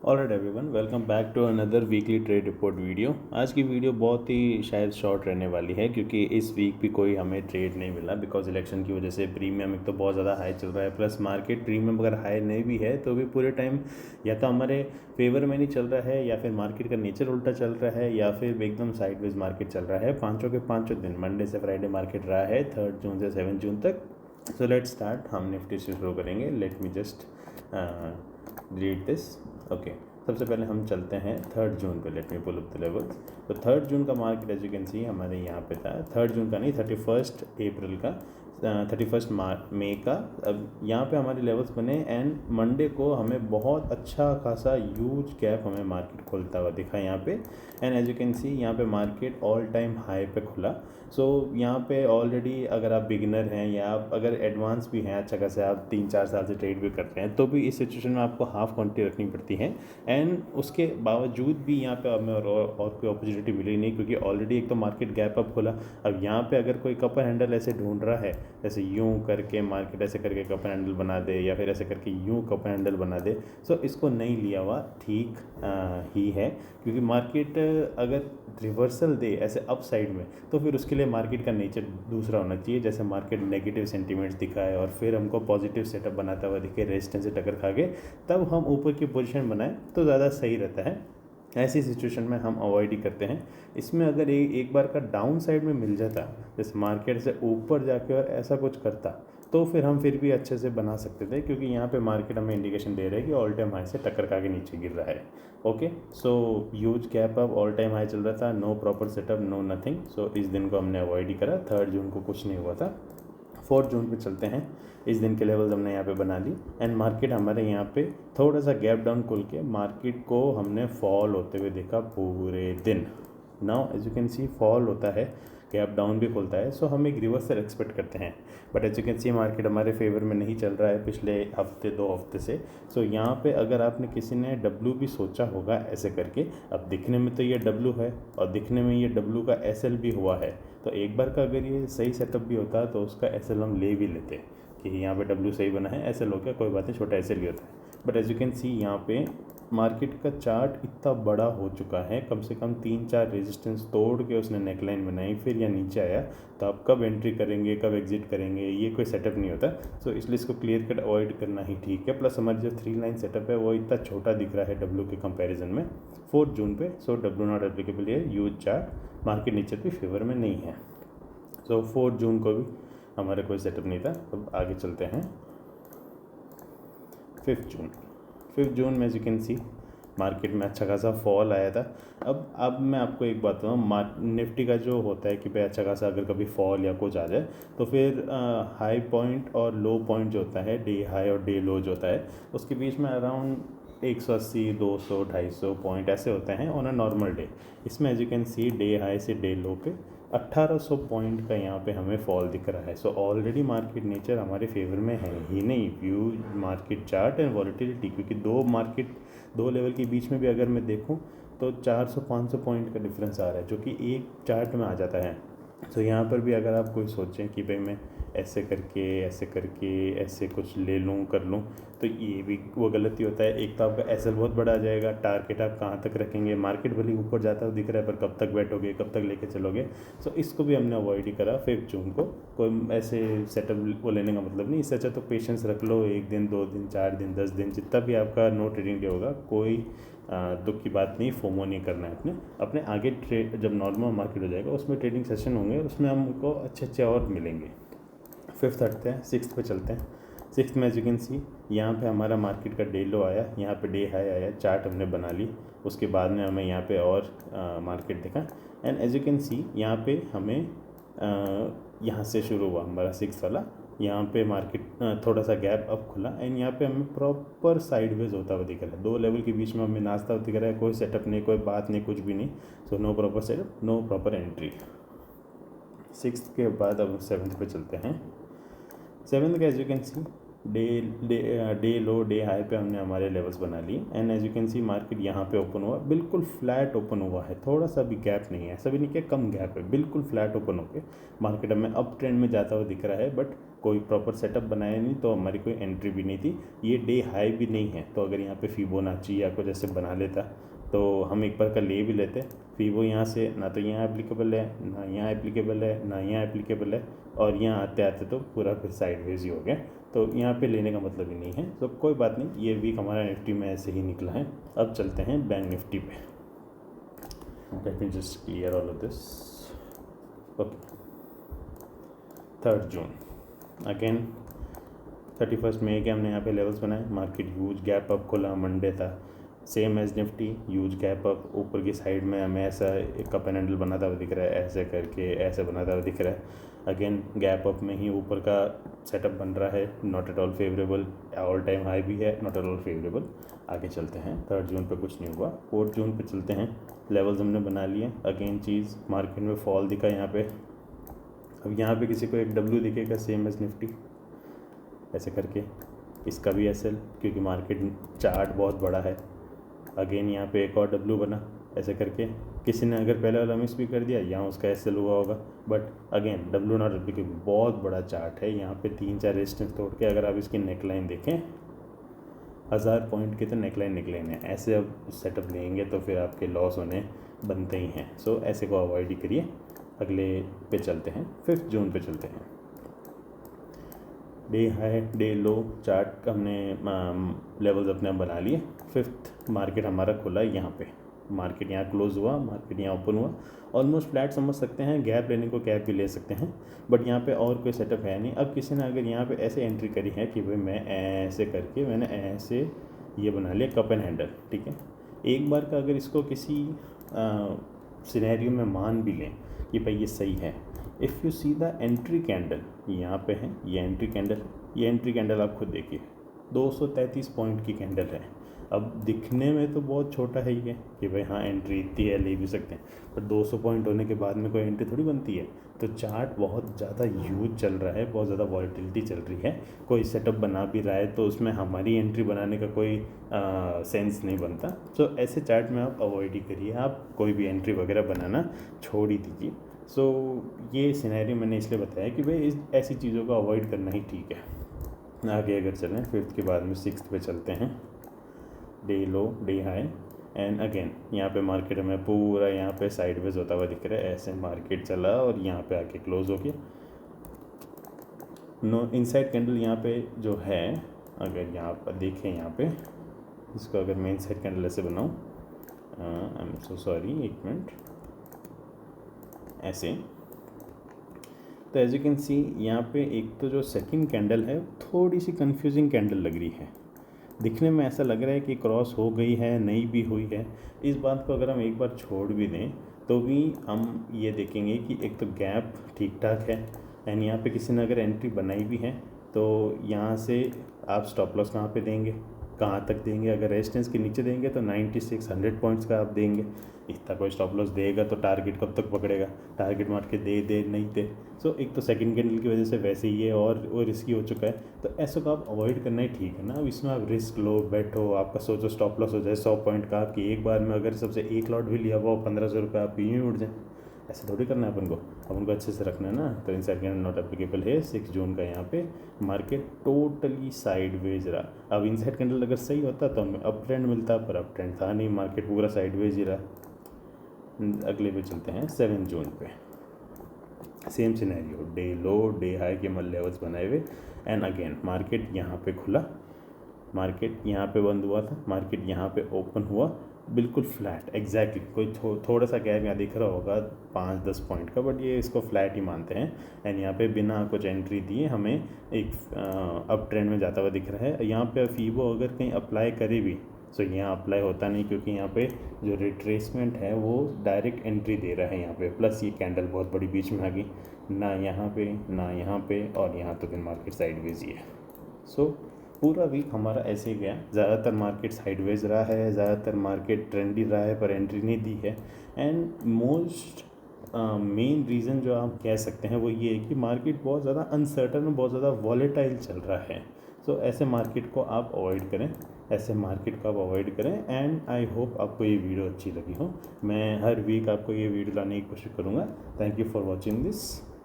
Alright everyone, welcome back to another weekly trade report video. आज की video बहुत ही शायद शॉर्ट रहने वाली है क्योंकि इस वीक भी कोई हमें ट्रेड नहीं मिला बिकॉज इलेक्शन की वजह से प्रीमियम एक तो बहुत ज़्यादा हाई चल रहा है, प्लस मार्केट प्रीमियम अगर हाई नहीं भी है तो भी पूरे टाइम या तो हमारे फेवर में नहीं चल रहा है या फिर मार्केट का नेचर उल्टा चल रहा है या फिर एकदम साइडवेज मार्केट चल रहा है। पाँचों के पाँचों दिन मंडे से फ्राइडे मार्केट रहा है 3 जून से 7 जून तक। So let's start. हम निफ्टी से शुरू करेंगे। Let me just read this. Okay, सबसे पहले हम चलते हैं 3 जून पे। Let me pull up the levels. तो 3 जून का market as you can see हमारे यहाँ पे था। 3 जून का नहीं, 31 अप्रैल का, 31 मई का। अब यहाँ पे हमारे लेवल्स बने एंड मंडे को हमें बहुत अच्छा खासा ह्यूज गैप हमें मार्केट खोलता हुआ दिखा यहाँ पे। And as you can see यहाँ पे मार्केट ऑल टाइम हाई पे खुला। सो यहाँ पे ऑलरेडी अगर आप बिगिनर हैं या आप अगर एडवांस भी हैं, अच्छा खासा आप 3-4 साल से ट्रेड भी कर रहे हैं, तो भी इस सिचुएशन में आपको हाफ क्वांटिटी रखनी पड़ती है। एंड उसके बावजूद भी यहाँ पे हमें और कोई अपॉर्चुनिटी मिली नहीं क्योंकि ऑलरेडी एक तो मार्केट गैप अप खोला। अब यहाँ पे अगर कोई कपर हैंडल ऐसे ढूंढ रहा है, जैसे यूँ करके मार्केट ऐसे करके कपर हैंडल बना दे या फिर ऐसे करके यूँ कपर हैंडल बना दे, सो इसको नहीं लिया हुआ ठीक ही है। क्योंकि मार्केट अगर रिवर्सल दे ऐसे अप साइड में तो फिर उसके लिए मार्केट का नेचर दूसरा होना चाहिए। जैसे मार्केट नेगेटिव सेंटीमेंट्स दिखाए और फिर हमको पॉजिटिव सेटअप बनाता हुआ दिखे, रेजिस्टेंस से टक्कर खा के, तब हम ऊपर की पोजीशन बनाएं तो ज़्यादा सही रहता है। ऐसी सिचुएशन में हम अवॉइड ही करते हैं। इसमें अगर एक बार का डाउन साइड में मिल जाता, जैसे मार्केट से ऊपर जाके और ऐसा कुछ करता, तो फिर हम फिर भी अच्छे से बना सकते थे क्योंकि यहाँ पे मार्केट हमें इंडिकेशन दे रहा है कि ऑल टाइम हाई से टक्कर खा के नीचे गिर रहा है। Okay, so huge gap up, all time high चल रहा था, no proper setup, no nothing. So इस दिन को हमने अवॉइड ही करा। 3 जून को कुछ नहीं हुआ था। 4 जून पे चलते हैं। इस दिन के लेवल्स हमने यहाँ पे बना ली एंड मार्केट हमारे यहाँ पे थोड़ा सा गैप डाउन खुल के मार्केट को हमने फॉल होते हुए देखा पूरे दिन। Now as you can see fall होता है, गैप डाउन भी खुलता है, सो हम एक रिवर्सल एक्सपेक्ट करते हैं। But as you can see market हमारे फेवर में नहीं चल रहा है पिछले हफ्ते 2 हफ्ते से। सो यहाँ पे अगर आपने किसी ने डब्ल्यू भी सोचा होगा ऐसे करके, अब दिखने में तो ये डब्ल्यू है और दिखने में ये डब्ल्यू का एसएल भी हुआ है, तो एक बार का अगर ये सही सेटअप भी होता तो उसका एसएल हम ले भी लेते कि यहाँ पे डब्ल्यू सही बना है, एसएल हो गया, कोई बात नहीं, छोटा एसएल भी होता है। But as you can see यहाँ पे मार्केट का चार्ट इतना बड़ा हो चुका है, कम से कम 3-4 रेजिस्टेंस तोड़ के उसने नेकलाइन बनाई, फिर यह नीचे आया, तो आप कब एंट्री करेंगे कब एग्जिट करेंगे ये कोई सेटअप नहीं होता। सो इसलिए इसको क्लियर कट अवॉइड करना ही ठीक है। प्लस हमारी जो 3 लाइन सेटअप है वो इतना छोटा दिख रहा है डब्ल्यू के कंपैरिजन में 4 जून पे। सो डब्ल्यू नॉट एप्लीकेबल है, यूज चार्ट मार्केट नेचर भी फेवर में नहीं है। सो 4 जून को भी हमारे कोई सेटअप नहीं था। अब आगे चलते हैं 5 जून। 5 जून में as you can see market में अच्छा खासा फॉल आया था। अब मैं आपको एक बात बताऊँ, निफ्टी का जो होता है कि भाई अच्छा खासा अगर कभी फॉल या कुछ आ जाए तो फिर हाई पॉइंट और लो पॉइंट जो होता है, डे हाई और डे लो जो होता है, उसके बीच में अराउंड 180, 200, 250 पॉइंट ऐसे होते हैं ऑन अ नॉर्मल डे। इसमें as you can see day high से डे लो पे 1800 पॉइंट का यहाँ पे हमें फॉल दिख रहा है। सो ऑलरेडी मार्केट नेचर हमारे फेवर में है ही नहीं। View market chart and volatility, क्योंकि दो लेवल के बीच में भी अगर मैं देखूँ तो 400-500 पॉइंट का डिफरेंस आ रहा है जो कि एक चार्ट में आ जाता है। तो यहाँ पर भी अगर आप कोई सोचें कि भाई मैं ऐसे करके ऐसे कुछ ले लूँ कर लूँ, तो ये भी वो गलती होता है। एक तो आपका एसएल बहुत बड़ा आ जाएगा, टारगेट आप कहाँ तक रखेंगे, मार्केट भले ऊपर जाता हुआ दिख रहा है पर कब तक बैठोगे, कब तक लेके चलोगे। सो इसको भी हमने अवॉइड ही करा 5 जून को। कोई ऐसे सेटअप वो लेने का मतलब नहीं, इससे अच्छा तो पेशेंस रख लो, 1 दिन 2 दिन 4 दिन 10 दिन जितना भी आपका नो ट्रेडिंग डे होगा, कोई दुख की बात नहीं, फोमो नहीं करना है। अपने आगे ट्रेड जब नॉर्मल मार्केट हो जाएगा उसमें ट्रेडिंग सेशन होंगे, उसमें हमको अच्छे और मिलेंगे। 5th हटते हैं, 6th पे चलते हैं। 6th में एज यू कैन सी यहाँ पे हमारा मार्केट का डे लो आया, यहाँ पे डे हाई आया, चार्ट हमने बना ली। उसके बाद में हमें यहाँ पे और मार्केट दिखा and as you can see यहाँ पे हमें यहाँ से शुरू हुआ हमारा 6th वाला। यहाँ पे मार्केट थोड़ा सा गैप अप खुला एंड यहाँ पे हमें प्रॉपर साइडवेज होता हुआ दिख रहा है। 2 लेवल के बीच में हमें नाचता हुआ दिख रहा है, कोई सेटअप नहीं, कोई बात नहीं, कुछ भी नहीं। So no proper setup, no proper entry. 6th के बाद अब 7th पे चलते हैं। 7th का as you can see day low day high पे हमने हमारे लेवल्स बना लिए and as you can see market यहाँ पे ओपन हुआ, बिल्कुल फ्लैट ओपन हुआ है, थोड़ा सा भी गैप नहीं है, ऐसा भी नहीं कि कम गैप है, बिल्कुल फ्लैट ओपन होके मार्केट हमें अप ट्रेंड में जाता हुआ दिख रहा है। बट कोई प्रॉपर सेटअप बनाया नहीं तो हमारी कोई एंट्री भी नहीं थी। ये डे हाई भी नहीं है, तो अगर यहाँ पे फिबोनाची या कुछ ऐसे बना लेता तो हम एक बार का ले भी लेते। फिबो यहाँ से ना तो यहाँ एप्लीकेबल है, ना यहाँ एप्लीकेबल है, ना यहाँ एप्लीकेबल है, और यहाँ आते आते तो पूरा फिर साइडवेज ही हो गया, तो यहाँ पे लेने का मतलब ही नहीं है। तो कोई बात नहीं, ये वीक हमारा निफ्टी में ऐसे ही निकला है। अब चलते हैं बैंक निफ्टी पे। Let me just clear all of this. Okay, 3 June again 31 May के हमने यहाँ पे लेवल्स बनाए। मार्केट ह्यूज गैप अप खुला, मंडे था, same as Nifty, huge gap up. ऊपर की साइड में हमें ऐसा एक कप एंड हैंडल बनाता हुआ दिख रहा है, ऐसे करके ऐसे बनाता हुआ दिख रहा है। अगेन गैप अप में ही ऊपर का सेटअप बन रहा है, not at all favourable. All time high भी है, नॉट एट ऑल फेवरेबल। आगे चलते हैं, 3 जून पे कुछ नहीं हुआ। 4 जून पे चलते हैं, लेवल्स हमने बना लिए। अगेन चीज़ मार्केट में फॉल दिखा यहाँ पे। अब यहाँ पे किसी को एक डब्ल्यू दिखेगा सेम एज निफ्टी, ऐसे करके, इसका भी एसएल, क्योंकि मार्केट चार्ट बहुत बड़ा है। अगेन यहाँ पे एक और डब्ल्यू बना, ऐसे करके। किसी ने अगर पहले वाला मिस भी कर दिया, यहाँ उसका एसएल हुआ होगा, but again W not applicable. बहुत बड़ा चार्ट है, यहाँ पे 3-4 रेजिस्टेंस तोड़ के अगर आप इसकी नेकलाइन देखें, 1000 पॉइंट की तो नेकलाइन है। ऐसे अब सेटअप लेंगे तो फिर आपके लॉस होने बनते ही हैं। सो ऐसे को अवॉइड ही करिए। अगले पे चलते हैं, 5 जून पे चलते हैं। डे हाई डे लो चार्ट हमने लेवल्स अपने आप बना लिए। 5th मार्केट हमारा खुला यहाँ पे, मार्केट यहाँ क्लोज हुआ, मार्केट यहाँ ओपन हुआ, ऑलमोस्ट फ्लैट समझ सकते हैं। गैप लेने को गैप भी ले सकते हैं, बट यहाँ पे और कोई सेटअप है नहीं। अब किसी ने अगर यहाँ पे ऐसे एंट्री करी है कि भाई मैं ऐसे करके मैंने ऐसे ये बना लिया कप एंड हैंडल, ठीक है। एक बार का अगर इसको किसी सिनेरियो में मान भी लें कि भाई ये सही है, if you see the entry candle यहाँ पे है, ये एंट्री कैंडल आप खुद देखिए, 233 पॉइंट की कैंडल है। अब दिखने में तो बहुत छोटा है ये कि भाई हाँ एंट्री इतनी है, ले भी सकते हैं, पर 200 पॉइंट होने के बाद में कोई एंट्री थोड़ी बनती है। तो चार्ट बहुत ज़्यादा ह्यूज चल रहा है, बहुत ज़्यादा वॉलेटिलिटी चल रही है। कोई सेटअप बना भी रहा है तो उसमें हमारी एंट्री बनाने का कोई सेंस नहीं बनता। तो ऐसे चार्ट में आप अवॉइड ही करिए, आप कोई भी एंट्री वगैरह बनाना छोड़ ही दीजिए। सो ये सिनेरियो मैंने इसलिए बताया कि भाई ऐसी चीज़ों को अवॉइड करना ही ठीक है। आगे अगर चलें 5th के बाद में 6th पे चलते हैं। Day low day high, and again यहाँ पे मार्केट हमें पूरा यहाँ पे साइडवेज होता हुआ दिख रहा है। ऐसे मार्केट चला और यहाँ पे आके क्लोज हो गया। नो इनसाइड कैंडल यहाँ पे जो है, अगर यहाँ पर देखें, यहाँ पे इसको अगर मैं इनसाइड कैंडल ऐसे बनाऊँ, I am so sorry, 1 minute, ऐसे, तो एज यू कैन सी यहाँ पे एक तो जो सेकंड कैंडल है थोड़ी सी कंफ्यूजिंग कैंडल लग रही है। दिखने में ऐसा लग रहा है कि क्रॉस हो गई है, नहीं भी हुई है। इस बात को अगर हम एक बार छोड़ भी दें तो भी हम ये देखेंगे कि एक तो गैप ठीक ठाक है, एंड यहाँ पे किसी ने अगर एंट्री बनाई भी है तो यहाँ से आप स्टॉप लॉस कहाँ पे देंगे, कहाँ तक देंगे। अगर रेजिस्टेंस के नीचे देंगे तो 9600 पॉइंट्स का आप देंगे। इतना कोई स्टॉप लॉस देगा तो टारगेट कब तक पकड़ेगा, टारगेट मार के दे नहीं दे। सो एक तो सेकंड कैंडल की वजह से वैसे ही ये और वो रिस्की हो चुका है, तो ऐसा को आप अवॉइड करना ही ठीक है ना। अब इसमें आप रिस्क लो, बैठो, आपका सोचो स्टॉप लॉस हो जाए 100 पॉइंट का, आपकी एक बार में अगर सबसे एक लॉट भी लिया हुआ 1500 रुपये आप यूँ ही उड़ जाए। ऐसे थोड़ी करना है अपन को अच्छे से रखना है ना। तो इनसाइड कैंडल नॉट एप्लीकेबल है। 6 जून का यहाँ पे मार्केट टोटली साइडवेज रहा। अब इनसाइड कैंडल अगर सही होता तो हमें अप ट्रेंड मिलता, पर अप ट्रेंड था नहीं, मार्केट पूरा साइडवेज ही रहा। अगले पे चलते हैं 7 जून पे। Same scenario, day low day high के मल लेवल्स बनाए हुए, एंड अगेन मार्केट यहाँ पे खुला, मार्केट यहाँ पे बंद हुआ था, मार्केट यहाँ पे ओपन हुआ, बिल्कुल फ्लैट एग्जैक्टली। कोई थोड़ा सा गैप यहाँ दिख रहा होगा 5-10 पॉइंट का, बट ये इसको फ्लैट ही मानते हैं। एंड यहाँ पे बिना कुछ एंट्री दिए हमें एक अप ट्रेंड में जाता हुआ दिख रहा है। यहाँ पे फीबो अगर कहीं अप्लाई करे भी तो यहाँ अप्लाई होता नहीं, क्योंकि यहाँ पे जो रिट्रेसमेंट है वो डायरेक्ट एंट्री दे रहा है यहाँ पे। प्लस ये कैंडल बहुत बड़ी बीच में आ गई, ना यहाँ पे ना यहाँ पे, और यहाँ तो फिर मार्केट साइडवेज ही है। सो पूरा वीक हमारा ऐसे ही गया। ज़्यादातर मार्केट साइडवेज रहा है, ज़्यादातर मार्केट ट्रेंडी रहा है, पर एंट्री नहीं दी है। एंड मोस्ट मेन रीज़न जो आप कह सकते हैं वो ये है कि मार्केट बहुत ज़्यादा अनसर्टन और बहुत ज़्यादा वॉलेटाइल चल रहा है। सो ऐसे मार्केट को आप अवॉइड करें, एंड आई होप आपको ये वीडियो अच्छी लगी हो। मैं हर वीक आपको ये वीडियो लाने की कोशिश करूँगा। Thank you for watching this.